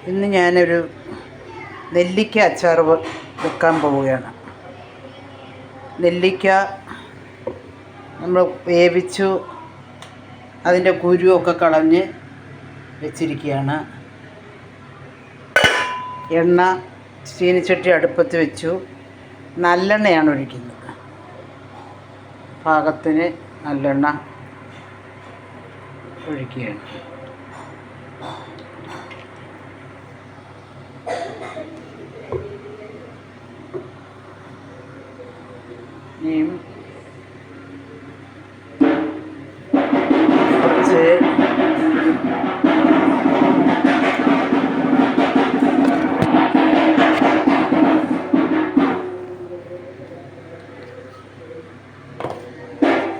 ഇന്ന് ഞാനൊരു നെല്ലിക്ക അച്ചാർ വെക്കാൻ പോവുകയാണ്. നെല്ലിക്ക നമ്മൾ വേവിച്ചു അതിൻ്റെ കുരുവൊക്കെ കളഞ്ഞ് വെച്ചിരിക്കുകയാണ്. എണ്ണ ചീനിച്ചട്ടി അടുപ്പത്ത് വെച്ചു. നല്ലെണ്ണയാണ് ഒഴിക്കുന്നത്. പാകത്തിന് നല്ലെണ്ണ ഒഴിക്കുകയാണ്. ഇനിയും കുറച്ച്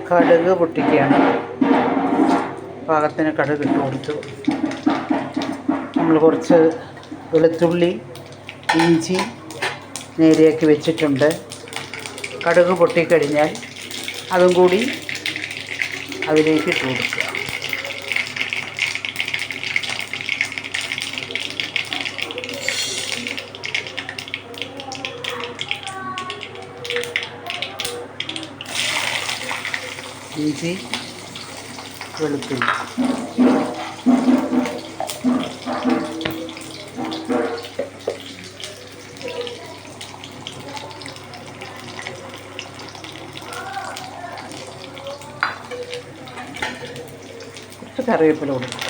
കടുക് പൊട്ടിക്കുകയാണ്. പാകത്തിന് കടുക് ഇട്ട് കൊടുത്തു. നമ്മൾ കുറച്ച് വെളുത്തുള്ളി ഇഞ്ചി നേരെയാക്കി വെച്ചിട്ടുണ്ട്. കടുക് പൊട്ടിക്കഴിഞ്ഞാൽ അതും കൂടി അതിലേക്ക് ഇട്ട് കൊടുക്കുക. ഇഞ്ചി വെളുത്തുള്ളി കുറച്ച് കറിവേപ്പില കൊടുക്കും.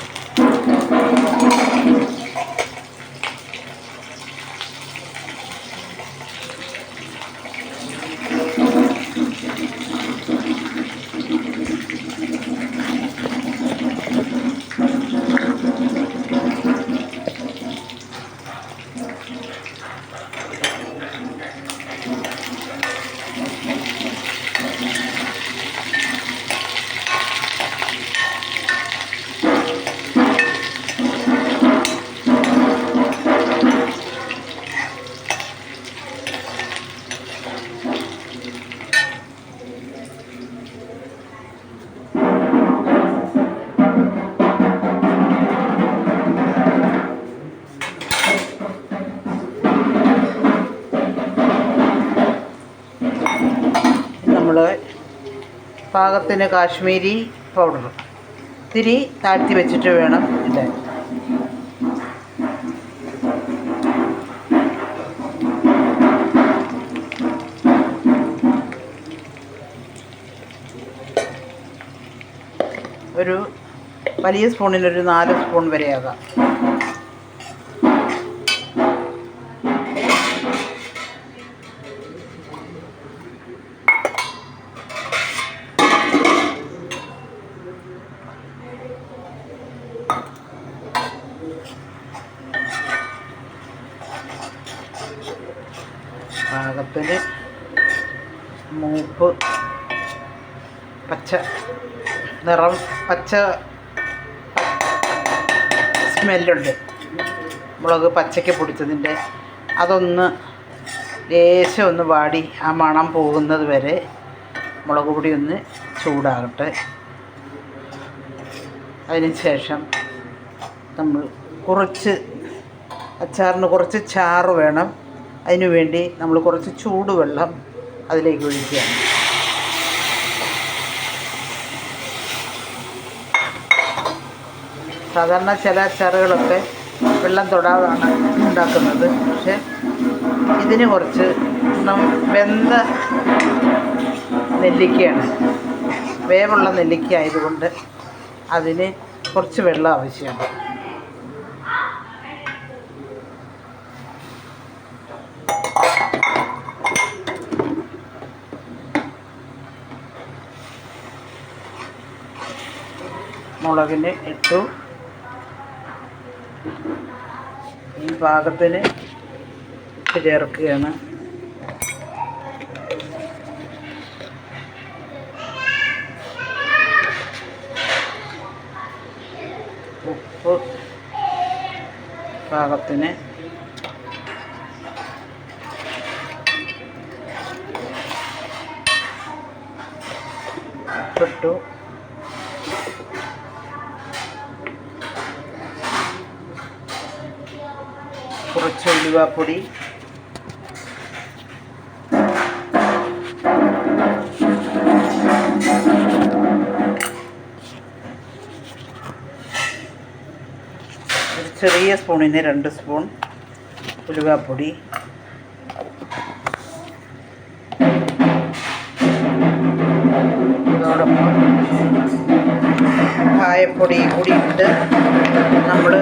നമ്മൾ പാകത്തിന് കാശ്മീരി പൗഡർ ഇത്തിരി താഴ്ത്തി വെച്ചിട്ട് വേണം ഇടാൻ. ഒരു വലിയ സ്പൂണിലൊരു 4 സ്പൂൺ വരെയാകാം. പാകത്തിന് മൂപ്പ് പച്ച നിറം പച്ച സ്മെല്ലുണ്ട്. മുളക് പച്ചയ്ക്ക് പൊടിച്ചതിൻ്റെ അതൊന്ന് ലേശം ഒന്ന് വാടി ആ മണം പോകുന്നത് വരെ മുളക് പൊടി ഒന്ന് ചൂടാകട്ടെ. അതിന് ശേഷം നമ്മൾ കുറച്ച് അച്ചാറിന് കുറച്ച് ചാറ് വേണം. അതിനു വേണ്ടി നമ്മൾ കുറച്ച് ചൂടുവെള്ളം അതിലേക്ക് ഒഴിക്കുകയാണ്. സാധാരണ ചില അച്ചാറുകളൊക്കെ വെള്ളം തൊടാതാണ് ഉണ്ടാക്കുന്നത്. പക്ഷേ ഇതിന് കുറച്ച് വെന്ത നെല്ലിക്കയാണ്, വേവുള്ള നെല്ലിക്ക ആയതുകൊണ്ട് അതിന് കുറച്ച് വെള്ളം ആവശ്യമാണ്. മുളകിന് ഇട്ടു. ഈ പാകത്തിന് ഉപ്പ് ചേർക്കുകയാണ്. ഉപ്പ് പാകത്തിന് ഉപ്പിട്ടു. കുറച്ച് ഉലുവാപ്പൊടി, ഒരു ചെറിയ സ്പൂണിന് 2 സ്പൂൺ ഉലുവാപ്പൊടി, അതോടൊപ്പം കായപ്പൊടി കൂടി ഇട്ട് നമ്മൾ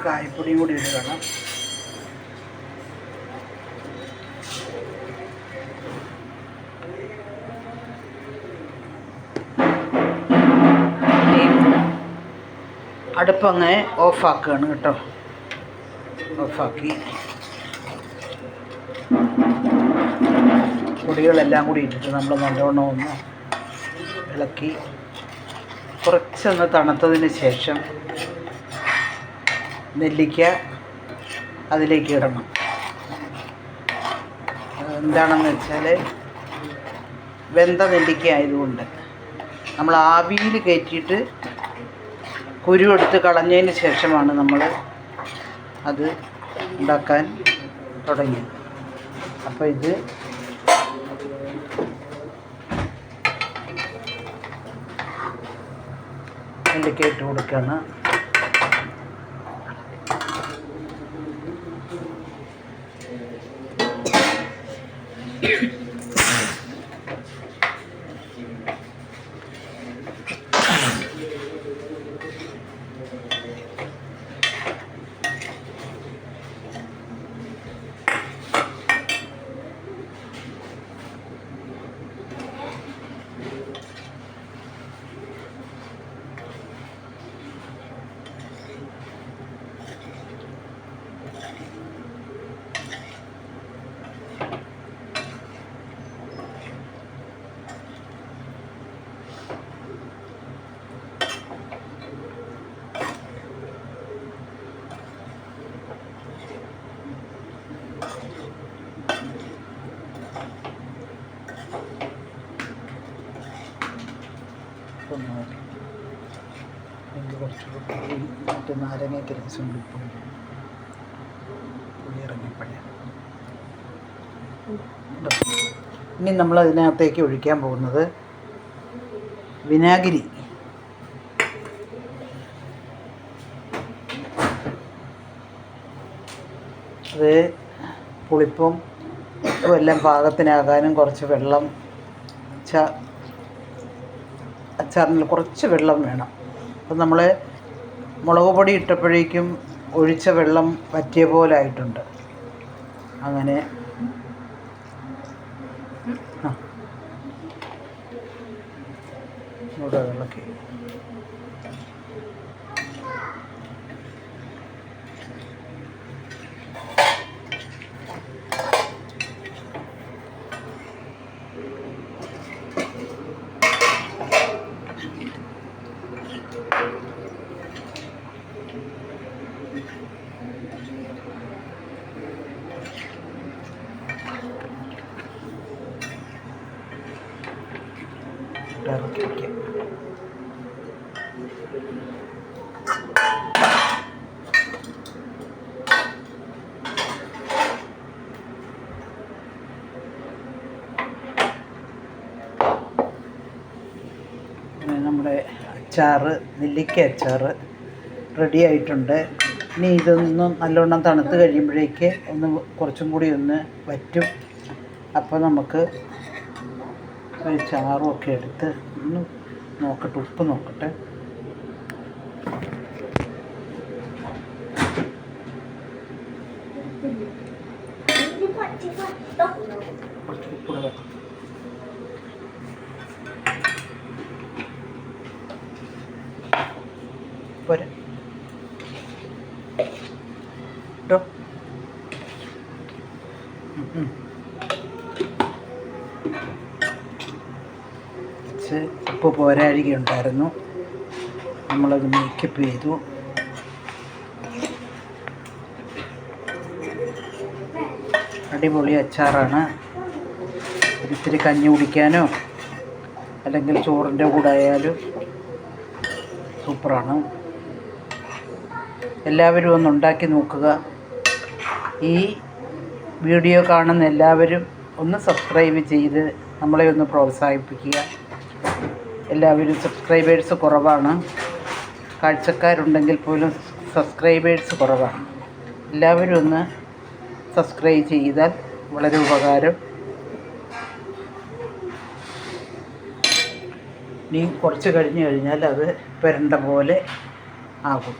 കായപ്പൊടിയും കൂടി ഇടണം. അടുപ്പങ്ങ് ഓഫാക്കുകയാണ് കേട്ടോ. ഓഫാക്കി പൊടികളെല്ലാം കൂടി ഇട്ടിട്ട് നമ്മൾ നല്ലോണം ഒന്ന് ഇളക്കി കുറച്ചൊന്ന് തണുത്തതിന് ശേഷം നെല്ലിക്ക അതിലേക്ക് ഇടണം. എന്താണെന്ന് വെച്ചാൽ വെന്ത നെല്ലിക്ക ആയതുകൊണ്ട് നമ്മൾ ആവിയിൽ കയറ്റിയിട്ട് കുരുവെടുത്ത് കളഞ്ഞതിന് ശേഷമാണ് നമ്മൾ അത് ഉണ്ടാക്കാൻ തുടങ്ങിയത്. അപ്പോൾ ഇത് നെല്ലിക്ക ഇട്ട് കൊടുക്കുകയാണ്. കുറച്ചുകൂടി പുളി മറ്റേ നാരങ്ങയ്ക്ക് രസം പുളി ഇറങ്ങിപ്പഴം. ഇനി നമ്മൾ അതിനകത്തേക്ക് ഒഴിക്കാൻ പോകുന്നത് വിനാഗിരി. അത് പുളിപ്പും ഉപ്പും എല്ലാം പാകത്തിനാകാനും കുറച്ച് വെള്ളം, അച്ചാറിന് കുറച്ച് വെള്ളം വേണം. അപ്പം നമ്മൾ മുളക് പൊടി ഇട്ടപ്പോഴേക്കും ഒഴിച്ച വെള്ളം വറ്റിയ പോലെ ആയിട്ടുണ്ട്. അങ്ങനെ ഇവിടെ ഇളക്കി ഇറക്കി വയ്ക്കാം. നമ്മുടെ അച്ചാറ്, നെല്ലിക്ക അച്ചാറ് റെഡി ആയിട്ടുണ്ട്. ഇനി ഇതൊന്ന് നല്ലോണം തണുത്ത് കഴിയുമ്പോഴേക്ക് ഒന്ന് കുറച്ചും കൂടി ഒന്ന് വറ്റും. അപ്പോൾ നമുക്ക് ഒരു ചാറും ഒക്കെ എടുത്ത് ഒന്ന് നോക്കട്ടെ, ഉപ്പ് നോക്കട്ടെ. കുറച്ച് ഉപ്പ് പോരെ കേട്ടോ. ഉപ്പ് പോരാഴികയുണ്ടായിരുന്നു, നമ്മളത് മേക്കപ്പ് ചെയ്തു. അടിപൊളി അച്ചാറാണ്. ഇത്തിരി കഞ്ഞി കുടിക്കാനോ അല്ലെങ്കിൽ ചോറിൻ്റെ കൂടെ ആയാലും സൂപ്പറാണ്. എല്ലാവരും ഒന്ന് ഉണ്ടാക്കി നോക്കുക. ഈ വീഡിയോ കാണുന്ന എല്ലാവരും ഒന്ന് സബ്സ്ക്രൈബ് ചെയ്ത് നമ്മളെ ഒന്ന് പ്രോത്സാഹിപ്പിക്കുക. എല്ലാവരും സബ്സ്ക്രൈബേഴ്സ് കുറവാണ്. കാഴ്ചക്കാരുണ്ടെങ്കിൽ പോലും സബ്സ്ക്രൈബേഴ്സ് കുറവാണ്. എല്ലാവരും ഒന്ന് സബ്സ്ക്രൈബ് ചെയ്താൽ വളരെ ഉപകാരം. ഇനി കുറച്ച് കഴിഞ്ഞ് കഴിഞ്ഞാൽ അത് പുരണ്ട പോലെ ആകും.